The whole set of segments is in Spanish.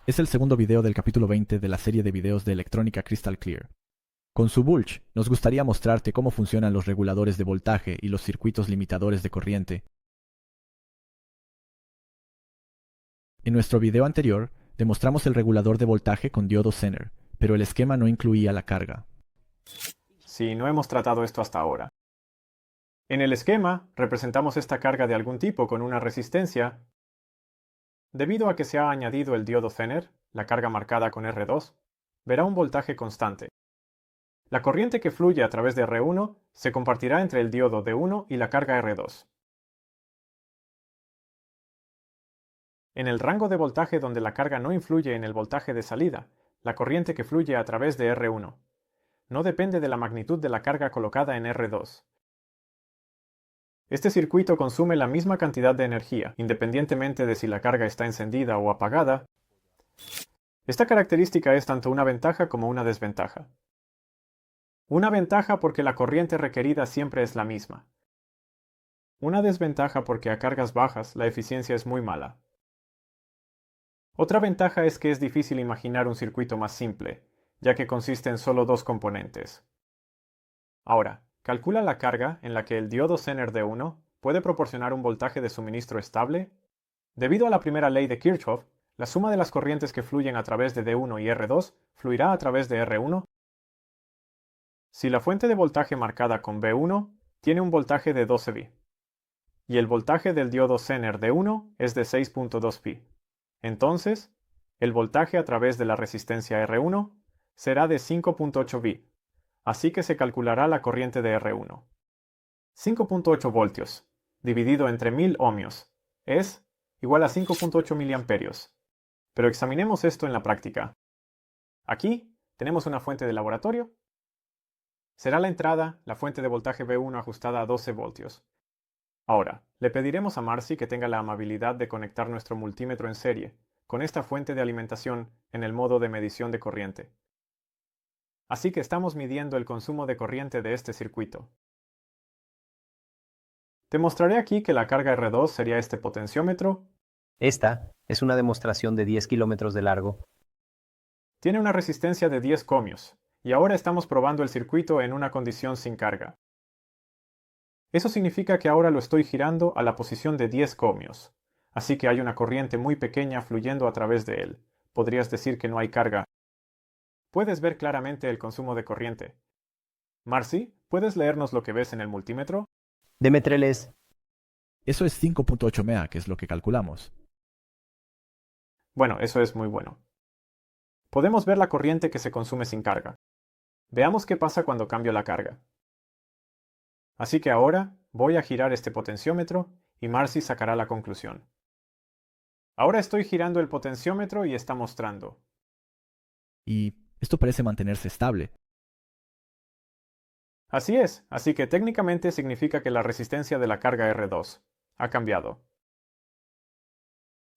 Es el segundo video del capítulo 20 de la serie de videos de electrónica Crystal Clear. Con Subulch, nos gustaría mostrarte cómo funcionan los reguladores de voltaje y los circuitos limitadores de corriente. En nuestro video anterior, demostramos el regulador de voltaje con diodo Zener, pero el esquema no incluía la carga. Sí, no hemos tratado esto hasta ahora. En el esquema, representamos esta carga de algún tipo con una resistencia. Debido a que se ha añadido el diodo Zener, la carga marcada con R2, verá un voltaje constante. La corriente que fluye a través de R1 se compartirá entre el diodo D1 y la carga R2. En el rango de voltaje donde la carga no influye en el voltaje de salida, la corriente que fluye a través de R1 no depende de la magnitud de la carga colocada en R2. Este circuito consume la misma cantidad de energía, independientemente de si la carga está encendida o apagada. Esta característica es tanto una ventaja como una desventaja. Una ventaja porque la corriente requerida siempre es la misma. Una desventaja porque a cargas bajas la eficiencia es muy mala. Otra ventaja es que es difícil imaginar un circuito más simple, ya que consiste en solo dos componentes. Ahora, calcula la carga en la que el diodo Zener D1 puede proporcionar un voltaje de suministro estable. Debido a la primera ley de Kirchhoff, la suma de las corrientes que fluyen a través de D1 y R2 fluirá a través de R1. Si la fuente de voltaje marcada con B1 tiene un voltaje de 12 V y el voltaje del diodo Zener D1 es de 6.2 pi, entonces el voltaje a través de la resistencia R1 será de 5.8 V, así que se calculará la corriente de R1. 5.8 voltios dividido entre 1000 ohmios es igual a 5.8 miliamperios. Pero examinemos esto en la práctica. Aquí tenemos una fuente de laboratorio. Será la entrada la fuente de voltaje V1 ajustada a 12 voltios. Ahora, le pediremos a Marcy que tenga la amabilidad de conectar nuestro multímetro en serie con esta fuente de alimentación en el modo de medición de corriente. Así que estamos midiendo el consumo de corriente de este circuito. Te mostraré aquí que la carga R2 sería este potenciómetro. Esta es una demostración de 10 kilómetros de largo. Tiene una resistencia de 10 ohmios, y ahora estamos probando el circuito en una condición sin carga. Eso significa que ahora lo estoy girando a la posición de 10 ohmios, así que hay una corriente muy pequeña fluyendo a través de él. Podrías decir que no hay carga. Puedes ver claramente el consumo de corriente. Marcy, ¿puedes leernos lo que ves en el multímetro? Demetreles, Eso es 5.8 mA, que es lo que calculamos. Bueno, eso es muy bueno. Podemos ver la corriente que se consume sin carga. Veamos qué pasa cuando cambio la carga. Así que ahora voy a girar este potenciómetro y Marcy sacará la conclusión. Ahora estoy girando el potenciómetro y está mostrando. Y esto parece mantenerse estable. Así es, así que técnicamente significa que la resistencia de la carga R2 ha cambiado.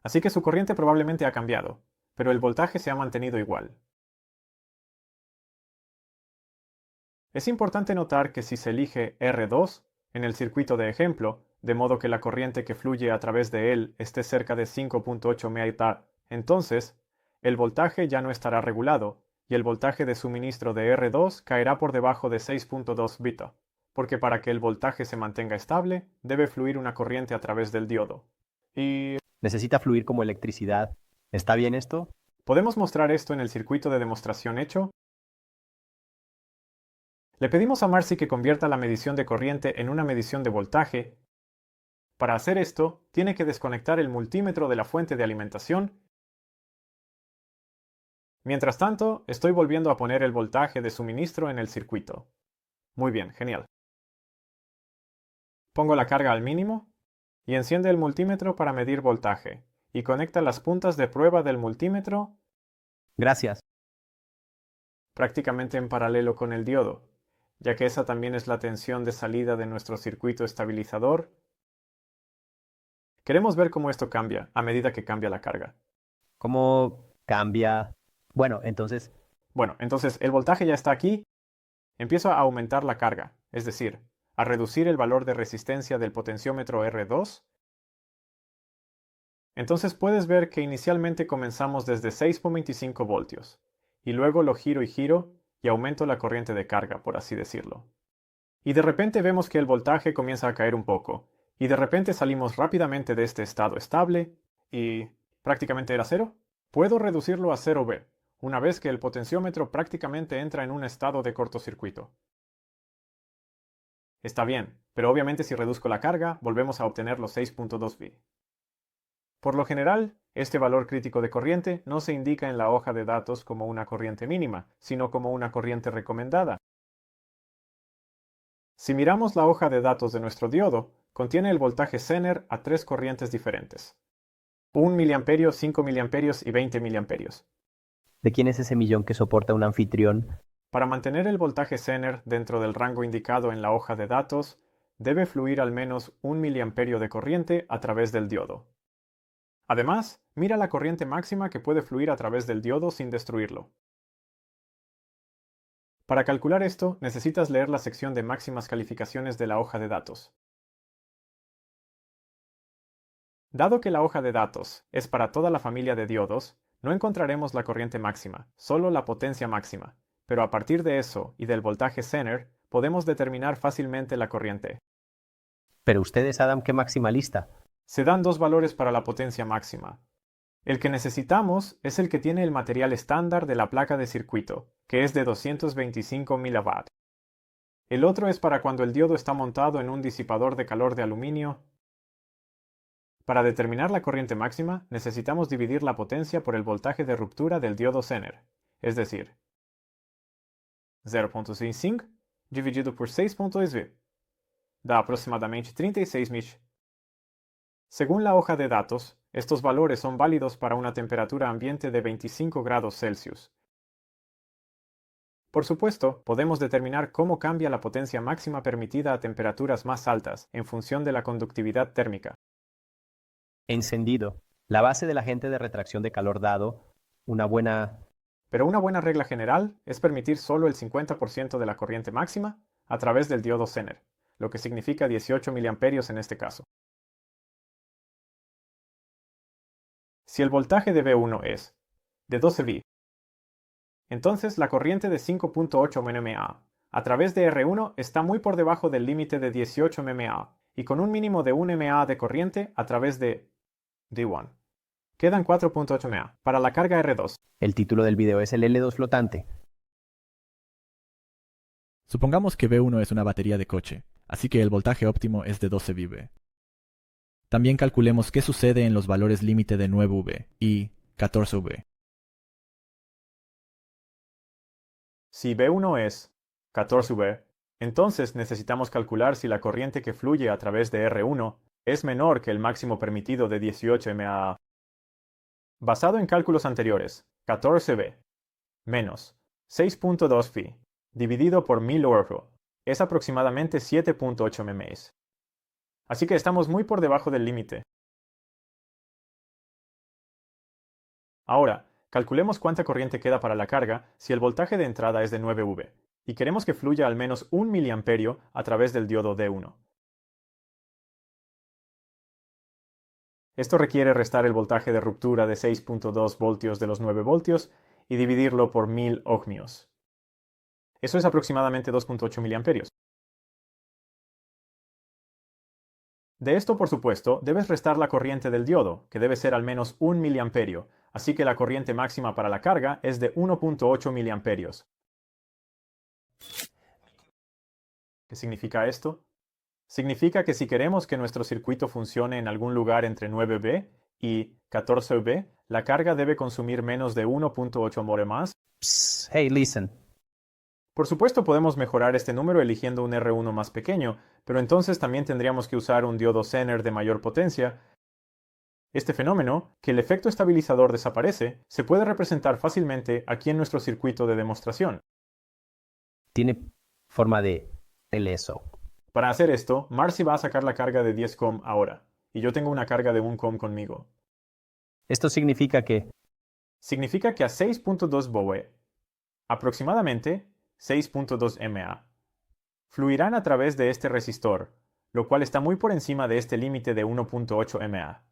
Así que su corriente probablemente ha cambiado, pero el voltaje se ha mantenido igual. Es importante notar que si se elige R2 en el circuito de ejemplo, de modo que la corriente que fluye a través de él esté cerca de 5.8 mA, entonces el voltaje ya no estará regulado y el voltaje de suministro de R2 caerá por debajo de 6.2 beta, porque para que el voltaje se mantenga estable, debe fluir una corriente a través del diodo. Y necesita fluir como electricidad. ¿Está bien esto? podemos mostrar esto en el circuito de demostración hecho. Le pedimos a Marcy que convierta la medición de corriente en una medición de voltaje. Para hacer esto, tiene que desconectar el multímetro de la fuente de alimentación. Mientras tanto, estoy volviendo a poner el voltaje de suministro en el circuito. Muy bien, genial. Pongo la carga al mínimo y enciende el multímetro para medir voltaje, y conecta las puntas de prueba del multímetro Gracias. prácticamente en paralelo con el diodo, ya que esa también es la tensión de salida de nuestro circuito estabilizador. Queremos ver cómo esto cambia a medida que cambia la carga. ¿Cómo cambia? Bueno, entonces, Bueno, entonces el voltaje ya está aquí. Empiezo a aumentar la carga, es decir, a reducir el valor de resistencia del potenciómetro R2. Entonces puedes ver que inicialmente comenzamos desde 6.25 voltios, y luego lo giro y aumento la corriente de carga, por así decirlo. Y de repente vemos que el voltaje comienza a caer un poco, y de repente salimos rápidamente de este estado estable, y prácticamente era cero. Puedo reducirlo a 0V, una vez que el potenciómetro prácticamente entra en un estado de cortocircuito. Está bien, pero obviamente si reduzco la carga, volvemos a obtener los 6.2V. Por lo general, este valor crítico de corriente no se indica en la hoja de datos como una corriente mínima, sino como una corriente recomendada. Si miramos la hoja de datos de nuestro diodo, contiene el voltaje Zener a tres corrientes diferentes: 1 mA, 5 mA y 20 mA. ¿De quién es ese millón que soporta un anfitrión? Para mantener el voltaje Zener dentro del rango indicado en la hoja de datos, debe fluir al menos 1 mA de corriente a través del diodo. Además, mira la corriente máxima que puede fluir a través del diodo sin destruirlo. Para calcular esto, necesitas leer la sección de máximas calificaciones de la hoja de datos. Dado que la hoja de datos es para toda la familia de diodos, no encontraremos la corriente máxima, solo la potencia máxima, pero a partir de eso y del voltaje Zener, podemos determinar fácilmente la corriente. Pero usted es Adam, qué maximalista. Se dan dos valores para la potencia máxima. El que necesitamos es el que tiene el material estándar de la placa de circuito, que es de 225 mW. El otro es para cuando el diodo está montado en un disipador de calor de aluminio. Para determinar la corriente máxima, necesitamos dividir la potencia por el voltaje de ruptura del diodo Zener, es decir, 0.65 dividido por 6.2 V. Da aproximadamente 36 mH. Según la hoja de datos, estos valores son válidos para una temperatura ambiente de 25 grados Celsius. Por supuesto, podemos determinar cómo cambia la potencia máxima permitida a temperaturas más altas en función de la conductividad térmica. Encendido. La base del agente de retracción de calor dado, Pero una buena regla general es permitir solo el 50% de la corriente máxima a través del diodo Zener, lo que significa 18 mA en este caso. Si el voltaje de V1 es de 12 V, entonces la corriente de 5.8 mA a través de R1 está muy por debajo del límite de 18 mA y con un mínimo de 1 mA de corriente a través de D1. Quedan 4.8 mA para la carga R2. El título del video es el L2 flotante. Supongamos que V1 es una batería de coche, así que el voltaje óptimo es de 12 V. También calculemos qué sucede en los valores límite de 9 V y 14 V. Si V1 es 14 V, entonces necesitamos calcular si la corriente que fluye a través de R1 es menor que el máximo permitido de 18 mA. Basado en cálculos anteriores, 14 V menos 6.2 phi dividido por 1000 Ohro es aproximadamente 7.8 mA. Así que estamos muy por debajo del límite. Ahora, calculemos cuánta corriente queda para la carga si el voltaje de entrada es de 9 V y queremos que fluya al menos 1 mA a través del diodo D1. Esto requiere restar el voltaje de ruptura de 6.2 voltios de los 9 voltios y dividirlo por 1000 ohmios. Eso es aproximadamente 2.8 mA. De esto, por supuesto, debes restar la corriente del diodo, que debe ser al menos 1 mA, así que la corriente máxima para la carga es de 1.8 mA. ¿Qué significa esto? Significa que si queremos que nuestro circuito funcione en algún lugar entre 9V y 14V, la carga debe consumir menos de 1.8 mA más. Psst, hey, listen. Por supuesto podemos mejorar este número eligiendo un R1 más pequeño, pero entonces también tendríamos que usar un diodo Zener de mayor potencia. Este fenómeno, que el efecto estabilizador desaparece, se puede representar fácilmente aquí en nuestro circuito de demostración. Tiene forma de LSO. Para hacer esto, Marcy va a sacar la carga de 10 ohm ahora, y yo tengo una carga de 1 ohm conmigo. Esto significa que a 6.2 VOE, aproximadamente 6.2 mA, fluirán a través de este resistor, lo cual está muy por encima de este límite de 1.8 mA.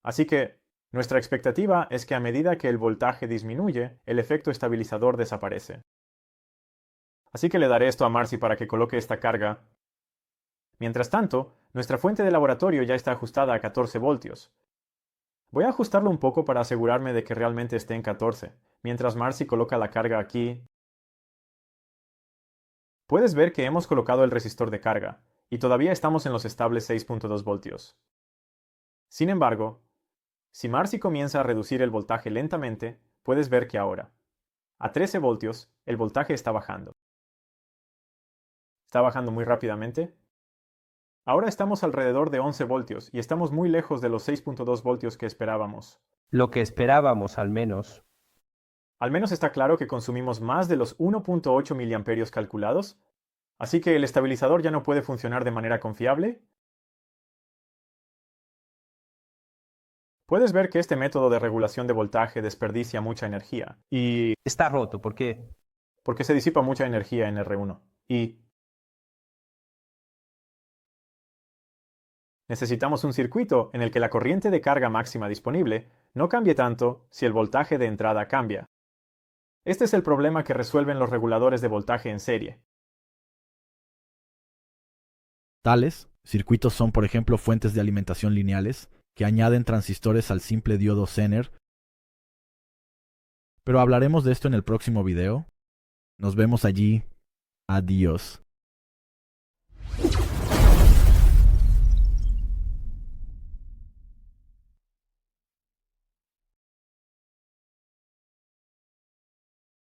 Así que, Nuestra expectativa es que a medida que el voltaje disminuye, el efecto estabilizador desaparece. Así que le daré esto a Marcy para que coloque esta carga. Mientras tanto, nuestra fuente de laboratorio ya está ajustada a 14 voltios. Voy a ajustarlo un poco para asegurarme de que realmente esté en 14, mientras Marcy coloca la carga aquí. Puedes ver que hemos colocado el resistor de carga, y todavía estamos en los estables 6.2 voltios. Sin embargo, si Marcy comienza a reducir el voltaje lentamente, puedes ver que ahora, a 13 voltios, el voltaje está bajando. ¿Está bajando muy rápidamente? Ahora estamos alrededor de 11 voltios y estamos muy lejos de los 6.2 voltios que esperábamos. Lo que esperábamos, al menos. Al menos está claro que consumimos más de los 1.8 miliamperios calculados, así que el estabilizador ya no puede funcionar de manera confiable. Puedes ver que este método de regulación de voltaje desperdicia mucha energía, y Está roto, ¿por qué? porque se disipa mucha energía en R1. Y necesitamos un circuito en el que la corriente de carga máxima disponible no cambie tanto si el voltaje de entrada cambia. Este es el problema que resuelven los reguladores de voltaje en serie. Tales circuitos son, por ejemplo, fuentes de alimentación lineales que añaden transistores al simple diodo Zener. Pero hablaremos de esto en el próximo video. Nos vemos allí. Adiós.